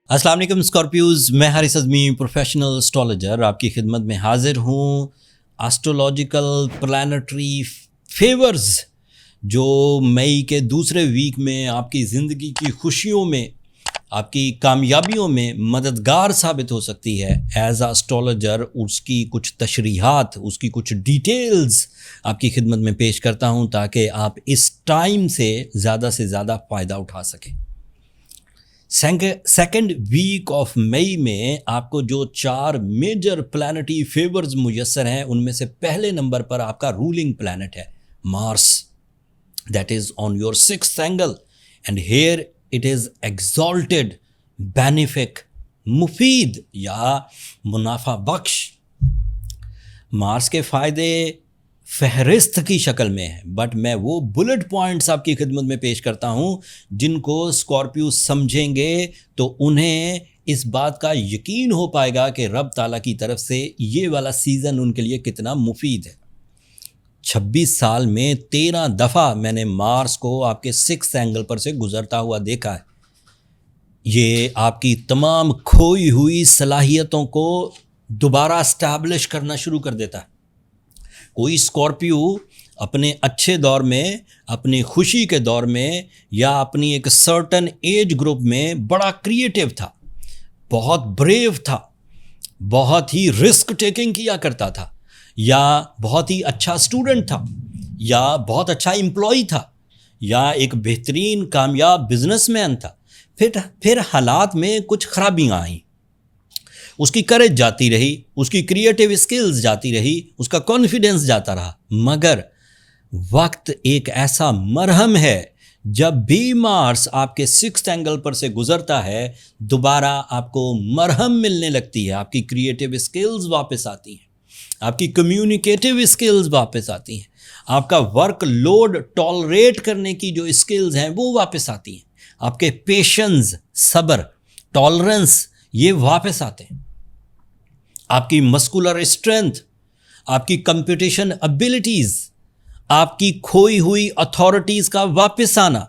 अस्सलाम वालेकुम स्कॉर्पियोज, मैं हारिस अज़मी प्रोफेशनल एस्ट्रोलॉजर आपकी खिदमत में हाजिर हूँ। एस्ट्रोलॉजिकल प्लानेटरी फेवर्स जो मई के दूसरे वीक में आपकी ज़िंदगी की खुशियों में, आपकी कामयाबियों में मददगार साबित हो सकती है। एज आ एस्ट्रोलॉजर उसकी कुछ तशरीहात, उसकी कुछ डिटेल्स आपकी खिदमत में पेश करता हूँ ताकि आप इस टाइम से ज़्यादा फ़ायदा उठा सकें। सेकेंड वीक ऑफ मई में आपको जो 4 मेजर प्लैनेटरी फेवर्स मुयस्सर हैं उनमें से पहले नंबर पर आपका रूलिंग प्लैनेट है Mars, that is on your 6th angle and here it is exalted, benefic, मुफीद या मुनाफा बख्श। मार्स के फ़ायदे फहरिस्त की शक्ल में है, बट मैं वो बुलेट पॉइंट्स आपकी खिदमत में पेश करता हूँ जिनको स्कॉर्पियो समझेंगे तो उन्हें इस बात का यकीन हो पाएगा कि रब ताला की तरफ से ये वाला सीज़न उनके लिए कितना मुफीद है। 26 साल में 13 दफ़ा मैंने मार्स को आपके 6th एंगल पर से गुजरता हुआ देखा है। ये आपकी तमाम खोई हुई सलाहियतों को दोबारा इस्टेब्लिश करना शुरू कर देता है। कोई स्कॉर्पियो अपने अच्छे दौर में, अपनी खुशी के दौर में या अपनी एक सर्टन एज ग्रुप में बड़ा क्रिएटिव था, बहुत ब्रेव था, बहुत ही रिस्क टेकिंग किया करता था, या बहुत ही अच्छा स्टूडेंट था, या बहुत अच्छा एम्प्लॉय था, या एक बेहतरीन कामयाब बिजनेसमैन था। फिर हालात में कुछ खराबियाँ आईं, उसकी करेज जाती रही, उसकी क्रिएटिव स्किल्स जाती रही, उसका कॉन्फिडेंस जाता रहा। मगर वक्त एक ऐसा मरहम है, जब भी मार्स आपके 6th एंगल पर से गुजरता है दोबारा आपको मरहम मिलने लगती है। आपकी क्रिएटिव स्किल्स वापस आती हैं, आपकी कम्युनिकेटिव स्किल्स वापस आती हैं, आपका वर्क लोड टॉलरेट करने की जो स्किल्स हैं वो वापस आती हैं, आपके पेशेंस, सब्र, टॉलरेंस ये वापस आते हैं, आपकी मस्कुलर स्ट्रेंथ, आपकी कंपटीशन एबिलिटीज़, आपकी खोई हुई अथॉरिटीज़ का वापस आना,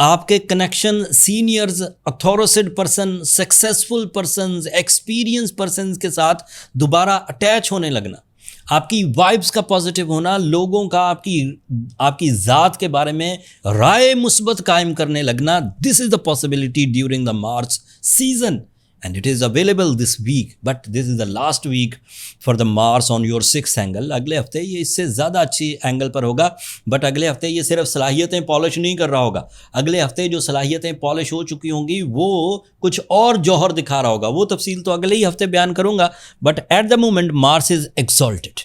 आपके connection seniors, authorised person, successful persons, experience persons के साथ दोबारा अटैच होने लगना, आपकी वाइब्स का पॉजिटिव होना, लोगों का आपकी ज़ात के बारे में राय मुस्बत कायम करने लगना। This is the possibility during the March season and it is available this week, but this is the last week for the Mars on your 6th angle। अगले हफ्ते ये इससे ज़्यादा अच्छी एंगल पर होगा, बट अगले हफ्ते ये सिर्फ सलाहियतें पॉलिश नहीं कर रहा होगा। अगले हफ्ते जो सलाहियतें पॉलिश हो चुकी होंगी वो कुछ और जौहर दिखा रहा होगा। वो तफसील तो अगले ही हफ्ते बयान करूँगा, but at the moment Mars is exalted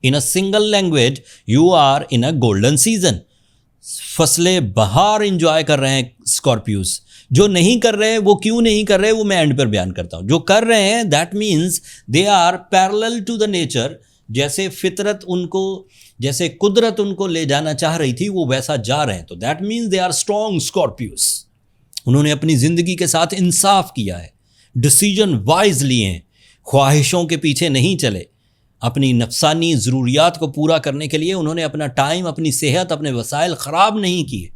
in a single language, you are in a golden season. फसले बहार इंजॉय कर रहे हैं स्कॉर्पियोज। जो नहीं कर रहे हैं वो क्यों नहीं कर रहे, वो मैं एंड पर बयान करता हूँ। जो कर रहे हैं that means they are parallel to the nature. जैसे फितरत उनको, जैसे कुदरत उनको ले जाना चाह रही थी वो वैसा जा रहे हैं, तो that means they are strong Scorpios. उन्होंने अपनी ज़िंदगी के साथ इंसाफ किया है, डिसीजन वाइज लिए हैं, ख्वाहिशों के पीछे नहीं चले। अपनी नफसानी ज़रूरियात को पूरा करने के लिए उन्होंने अपना टाइम, अपनी सेहत, अपने वसाइल ख़राब नहीं किए।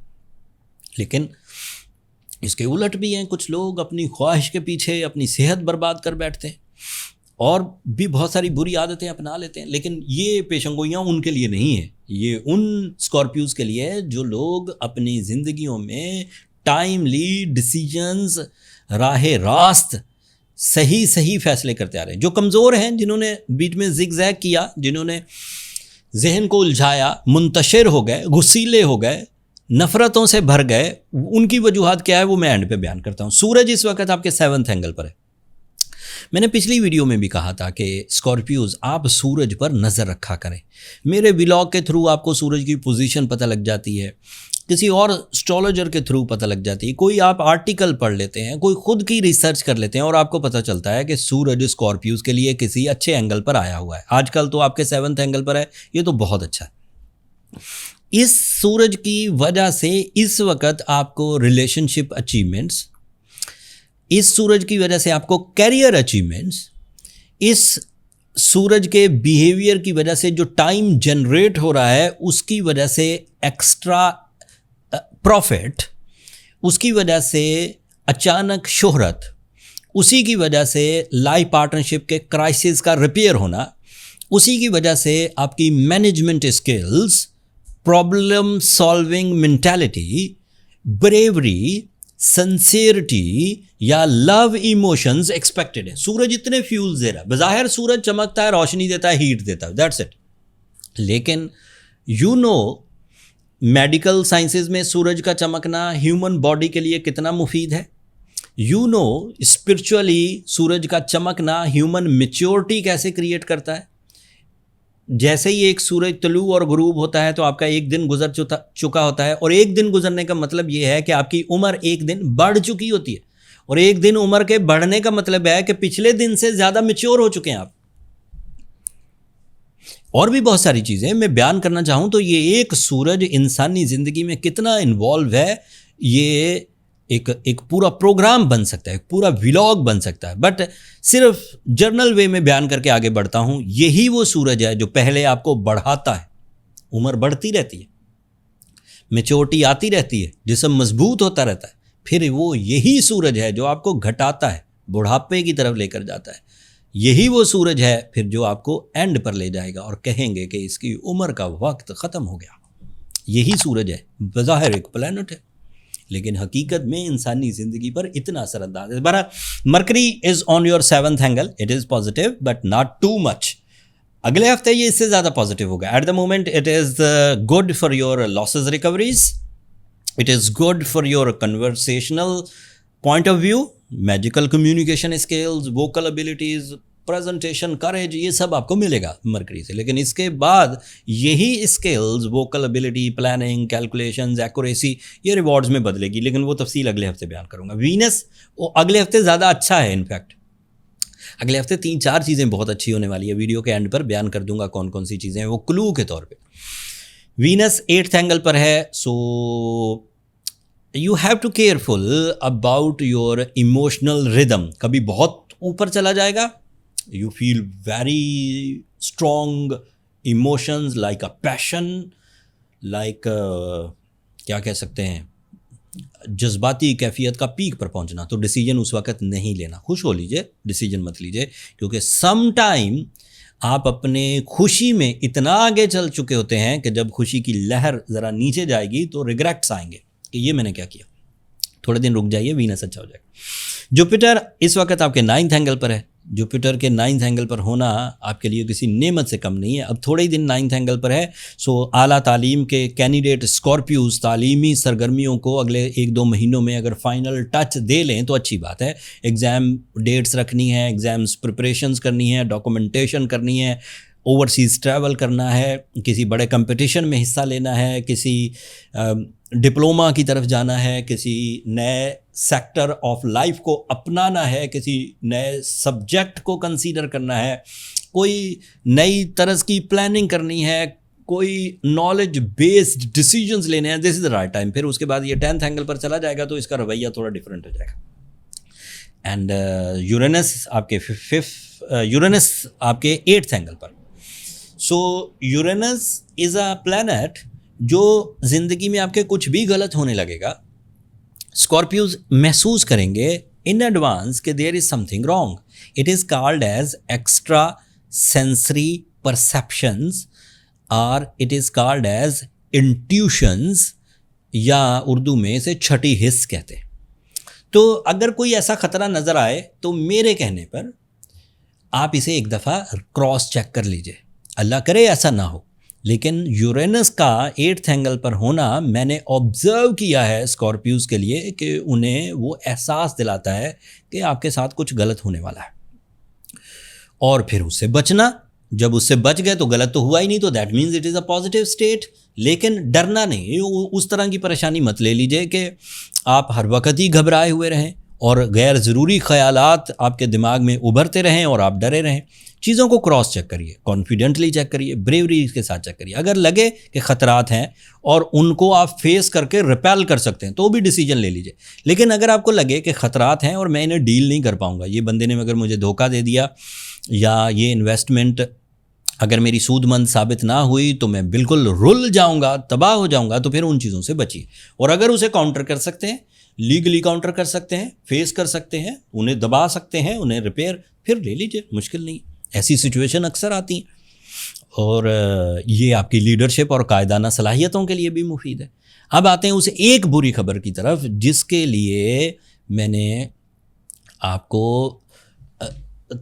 लेकिन इसके उलट भी हैं, कुछ लोग अपनी ख्वाहिश के पीछे अपनी सेहत बर्बाद कर बैठते हैं और भी बहुत सारी बुरी आदतें अपना लेते हैं। लेकिन ये पेशंगोइयाँ उनके लिए नहीं है, ये उन स्कॉर्पियोज़ के लिए है जो लोग अपनी ज़िंदगियों में टाइमली डिसीजंस, राह रास्त, सही फैसले करते आ रहे हैं। जो कमज़ोर हैं, जिन्होंने बीच में जिगजैग किया, जिन्होंने जहन को उलझाया, मुंतशिर हो गए, गुस्सीले हो गए, नफ़रतों से भर गए, उनकी वजूहात क्या है वो मैं एंड पे बयान करता हूँ। सूरज इस वक्त आपके 7th एंगल पर है। मैंने पिछली वीडियो में भी कहा था कि स्कॉर्पियोज आप सूरज पर नज़र रखा करें। मेरे व्लॉग के थ्रू आपको सूरज की पोजीशन पता लग जाती है, किसी और एस्ट्रोलॉजर के थ्रू पता लग जाती है, कोई आप आर्टिकल पढ़ लेते हैं, कोई खुद की रिसर्च कर लेते हैं और आपको पता चलता है कि सूरज स्कॉर्पियोज के लिए किसी अच्छे एंगल पर आया हुआ है। आजकल तो आपके 7th एंगल पर है, ये तो बहुत अच्छा है। इस सूरज की वजह से इस वक्त आपको रिलेशनशिप अचीवमेंट्स, इस सूरज की वजह से आपको कैरियर अचीवमेंट्स, इस सूरज के बिहेवियर की वजह से जो टाइम जनरेट हो रहा है उसकी वजह से एक्स्ट्रा प्रॉफिट, उसकी वजह से अचानक शोहरत, उसी की वजह से लाइफ पार्टनरशिप के क्राइसिस का रिपेयर होना, उसी की वजह से आपकी management skills, problem solving mentality, bravery, sincerity या लव इमोशंस एक्सपेक्टेड है। सूरज इतने फ्यूल्स दे रहा है, बज़ाहिर सूरज चमकता है, रोशनी देता है, हीट देता है, दैट्स इट। लेकिन यू नो मेडिकल साइंसेज में सूरज का चमकना ह्यूमन बॉडी के लिए कितना मुफीद है। यू नो स्पिरिचुअली सूरज का चमकना ह्यूमन मैच्योरिटी कैसे क्रिएट करता है। जैसे ही एक सूरज तलू और गुरूब होता है तो आपका एक दिन गुजर चुका होता है, और एक दिन गुजरने का मतलब ये है कि आपकी उम्र एक दिन बढ़ चुकी होती है, और एक दिन उम्र के बढ़ने का मतलब है कि पिछले दिन से ज़्यादा मैच्योर हो चुके हैं आप। और भी बहुत सारी चीज़ें मैं बयान करना चाहूँ तो ये एक सूरज इंसानी ज़िंदगी में कितना इन्वॉल्व है, ये एक पूरा प्रोग्राम बन सकता है, एक पूरा व्लॉग बन सकता है। बट सिर्फ जर्नल वे में बयान करके आगे बढ़ता हूँ। यही वो सूरज है जो पहले आपको बढ़ाता है, उम्र बढ़ती रहती है, मैच्योरिटी आती रहती है, जिस्म मजबूत होता रहता है। फिर वो यही सूरज है जो आपको घटाता है, बुढ़ापे की तरफ लेकर जाता है। यही वो सूरज है फिर जो आपको एंड पर ले जाएगा और कहेंगे कि इसकी उम्र का वक्त ख़त्म हो गया। यही सूरज है, बज़ाहिर एक प्लैनेट है, लेकिन हकीकत में इंसानी ज़िंदगी पर इतना असरअंदाज है। बरा Mercury is on your 7th angle, it is positive but not too much. अगले हफ्ते ये इससे ज़्यादा पॉजिटिव होगा। At the moment it is good for your losses recoveries, it is good for your conversational point of view, magical communication skills, vocal abilities, presentation, courage, ये सब आपको मिलेगा मरकरी से। लेकिन इसके बाद यही skills, vocal ability, planning, calculations, accuracy, ये रिवॉर्ड्स में बदलेगी, लेकिन वो तफसील अगले हफ्ते बयान करूंगा। वीनस वो अगले हफ्ते ज़्यादा अच्छा है। इनफैक्ट अगले हफ्ते 3-4 चीज़ें बहुत अच्छी होने वाली है। वीडियो के एंड पर बयान कर दूंगा कौन कौन सी चीज़ें हैं, वो क्लू के तौर पर। वीनस 8th एंगल पर है, so you have to careful about your emotional rhythm. कभी बहुत ऊपर चला जाएगा, you feel very strong emotions like a passion, like क्या कह सकते हैं, जज्बाती कैफियत का पीक पर पहुंचना, तो डिसीजन उस वक्त नहीं लेना। खुश हो लीजिए, डिसीजन मत लीजिए, क्योंकि सम टाइम आप अपने खुशी में इतना आगे चल चुके होते हैं कि जब खुशी की लहर ज़रा नीचे जाएगी तो रिग्रेट्स आएंगे कि ये मैंने क्या किया। थोड़े दिन रुक जाइए, वीनस अच्छा हो जाएगा। जुपिटर इस वक्त आपके 9th एंगल पर है। जुपिटर के 9th एंगल पर होना आपके लिए किसी नेमत से कम नहीं है। अब थोड़े ही दिन 9th एंगल पर है, सो आला तालीम के कैंडिडेट स्कॉर्पियोज तालीमी सरगर्मियों को अगले 1-2 महीनों में अगर फाइनल टच दे लें तो अच्छी बात है। एग्ज़ाम डेट्स रखनी है, एग्ज़ाम्स प्रिपरेशंस करनी है, डॉक्यूमेंटेशन करनी है, ओवरसीज़ ट्रैवल करना है, किसी बड़े कंपटीशन में हिस्सा लेना है, किसी डिप्लोमा की तरफ जाना है, किसी नए सेक्टर ऑफ लाइफ को अपनाना है, किसी नए सब्जेक्ट को कंसीडर करना है, कोई नई तरह की प्लानिंग करनी है, कोई नॉलेज बेस्ड डिसीजंस लेने हैं। This is the right time. फिर उसके बाद ये 10th एंगल पर चला जाएगा तो इसका रवैया थोड़ा डिफरेंट हो जाएगा। एंड यूरेनस आपके 8th एंगल पर। सो यूरेनस इज़ अ प्लैनेट जो ज़िंदगी में आपके कुछ भी गलत होने लगेगा, स्कॉर्पियोज महसूस करेंगे इन एडवांस कि there is something wrong. It is called as extra sensory perceptions और it is called as intuitions, या उर्दू में इसे छठी हिस्स कहते हैं। तो अगर कोई ऐसा ख़तरा नज़र आए तो मेरे कहने पर आप इसे एक दफ़ा क्रॉस चेक कर लीजिए। अल्लाह करे ऐसा ना हो, लेकिन यूरेनस का 8th एंगल पर होना मैंने ऑब्ज़र्व किया है स्कॉर्पियोज के लिए कि उन्हें वो एहसास दिलाता है कि आपके साथ कुछ गलत होने वाला है, और फिर उससे बचना। जब उससे बच गए तो गलत तो हुआ ही नहीं, तो that means it is a positive state. लेकिन डरना नहीं, उस तरह की परेशानी मत ले लीजिए कि आप हर वक्त ही घबराए हुए रहें और गैर ज़रूरी ख़यालात आपके दिमाग में उभरते रहें और आप डरे रहें। चीज़ों को क्रॉस चेक करिए, कॉन्फिडेंटली चेक करिए, ब्रेवरी के साथ चेक करिए। अगर लगे कि ख़तरात हैं और उनको आप फेस करके रिपेल कर सकते हैं तो भी डिसीजन ले लीजिए। लेकिन अगर आपको लगे कि ख़तरात हैं और मैं इन्हें डील नहीं कर पाऊँगा, ये बंदे ने अगर मुझे धोखा दे दिया, या ये इन्वेस्टमेंट अगर मेरी सूदमंद साबित ना हुई तो मैं बिल्कुल रुल जाऊंगा, तबाह हो जाऊंगा। तो फिर उन चीज़ों से बचिए, और अगर उसे काउंटर कर सकते हैं, लीगली काउंटर कर सकते हैं, फेस कर सकते हैं, उन्हें दबा सकते हैं, उन्हें रिपेयर, फिर ले लीजिए, मुश्किल नहीं। ऐसी सिचुएशन अक्सर आती हैं, और ये आपकी लीडरशिप और कायदाना सलाहियतों के लिए भी मुफीद है। अब आते हैं उस एक बुरी खबर की तरफ जिसके लिए मैंने आपको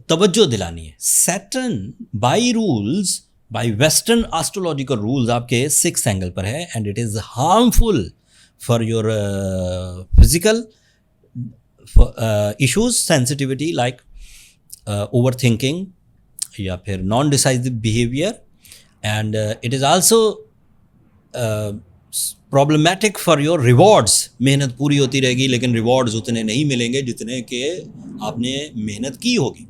तवज्जो दिलानी है। Saturn by rules, by western astrological rules आपके 6th एंगल पर है, and it is harmful for your physical issues, sensitivity like over thinking या फिर non decisive behaviour, and it is also problematic for your rewards. मेहनत पूरी होती रहेगी लेकिन रिवॉर्ड्स उतने नहीं मिलेंगे जितने के आपने मेहनत की होगी।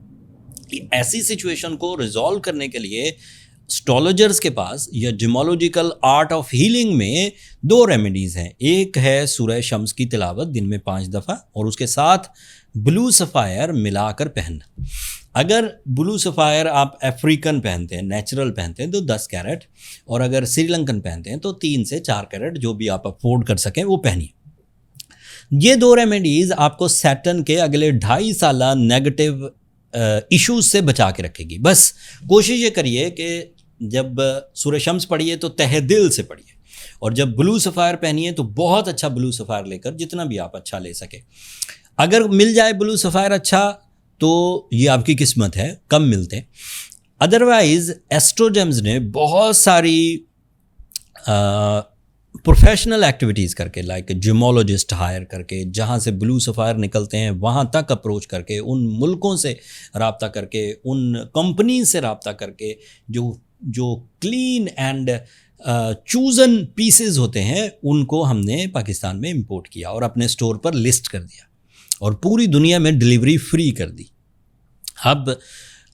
ऐसी सिचुएशन को रिजॉल्व करने के लिए एस्ट्रोलॉजर्स के पास या जिमोलॉजिकल आर्ट ऑफ हीलिंग में 2 रेमेडीज़ हैं। एक है सूरह शम्स की तिलावत दिन में 5 दफ़ा, और उसके साथ ब्लू सफ़ायर मिलाकर पहनना। अगर ब्लू सफ़ायर आप अफ्रीकन पहनते हैं, नेचुरल पहनते हैं, तो 10 कैरेट, और अगर श्रीलंकन पहनते हैं तो 3 से 4 कैरेट, जो भी आप अफोर्ड कर सकें वो पहनिए। ये 2 रेमेडीज़ आपको सैटर्न के अगले 2.5 साल नेगेटिव इश्यूज से बचा के रखेगी। बस कोशिश ये करिए कि जब सूरह शम्स पढ़िए तो तहे दिल से पढ़िए, और जब ब्लू सफ़ायर पहनिए तो बहुत अच्छा ब्लू सफ़ायर लेकर, जितना भी आप अच्छा ले सके। अगर मिल जाए ब्लू सफ़ायर अच्छा तो ये आपकी किस्मत है, कम मिलते हैं। अदरवाइज़ एस्ट्रोजेम्स ने बहुत सारी प्रोफेशनल एक्टिविटीज़ करके, लाइक जिमोलॉजिस्ट हायर करके, जहाँ से ब्लू सफ़ायर निकलते हैं वहाँ तक अप्रोच करके, उन मुल्कों से रब्ता करके, उन कंपनी से रब्ता करके, जो क्लीन एंड चूज़न पीसेस होते हैं, उनको हमने पाकिस्तान में इंपोर्ट किया और अपने स्टोर पर लिस्ट कर दिया, और पूरी दुनिया में डिलीवरी फ्री कर दी। अब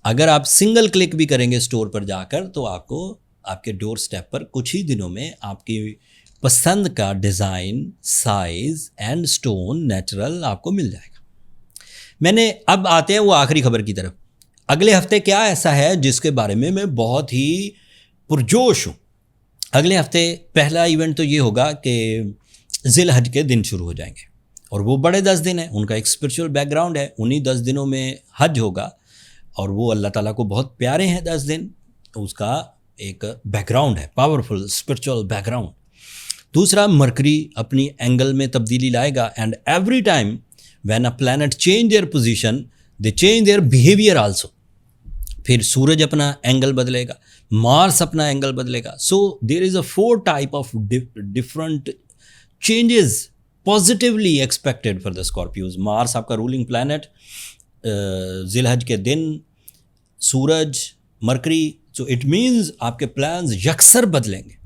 अगर आप सिंगल क्लिक भी करेंगे स्टोर पर जाकर तो आपको आपके डोर स्टेप पर कुछ ही दिनों में आपकी पसंद का design, size and stone natural आपको मिल जाएगा। अब आते हैं वो आखिरी खबर की तरफ। अगले हफ्ते क्या ऐसा है जिसके बारे में मैं बहुत ही पुरजोश हूँ। अगले हफ्ते पहला इवेंट तो ये होगा कि ज़िलहज के दिन शुरू हो जाएंगे, और वो बड़े 10 दिन हैं, उनका एक स्पिरिचुअल बैकग्राउंड है। उन्हीं 10 दिनों में हज होगा, और वो अल्लाह ताला को बहुत प्यारे हैं 10 दिन, उसका एक बैकग्राउंड है, पावरफुल स्पिरिचुअल बैकग्राउंड। दूसरा, मरकरी अपनी एंगल में तब्दीली लाएगा, and every time when a planet change their position they change their behaviour also. फिर सूरज अपना एंगल बदलेगा, मार्स अपना एंगल बदलेगा। So there is a 4 type of different changes positively expected for the Scorpios. Mars आपका ruling planet, ज़िलहज के दिन सूरज, मरकरी। सो इट मीन्स आपके प्लान्स यकसर बदलेंगे।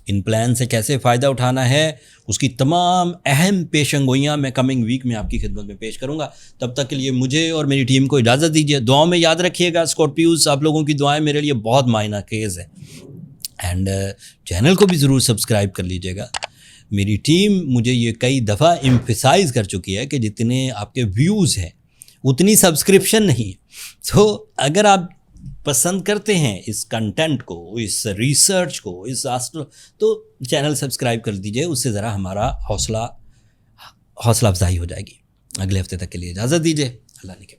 इन प्लान से कैसे फ़ायदा उठाना है उसकी तमाम अहम पेशंगोइयाँ मैं कमिंग वीक में आपकी खिदमत में पेश करूँगा। तब तक के लिए मुझे और मेरी टीम को इजाज़त दीजिए। दुआओं में याद रखिएगा स्कॉर्पियोज, आप लोगों की दुआएं मेरे लिए बहुत मायना खेज़ है, एंड चैनल को भी ज़रूर सब्सक्राइब कर लीजिएगा। मेरी टीम मुझे ये कई दफ़ा एम्फसाइज़ कर चुकी है कि जितने आपके व्यूज़ हैं उतनी सब्सक्रिप्शन नहीं। तो अगर आप पसंद करते हैं इस कंटेंट को, इस रिसर्च को, इस तो चैनल सब्सक्राइब कर दीजिए। उससे ज़रा हमारा हौसला अफजाई हो जाएगी। अगले हफ्ते तक के लिए इजाज़त दीजिए। अल्लाह ने के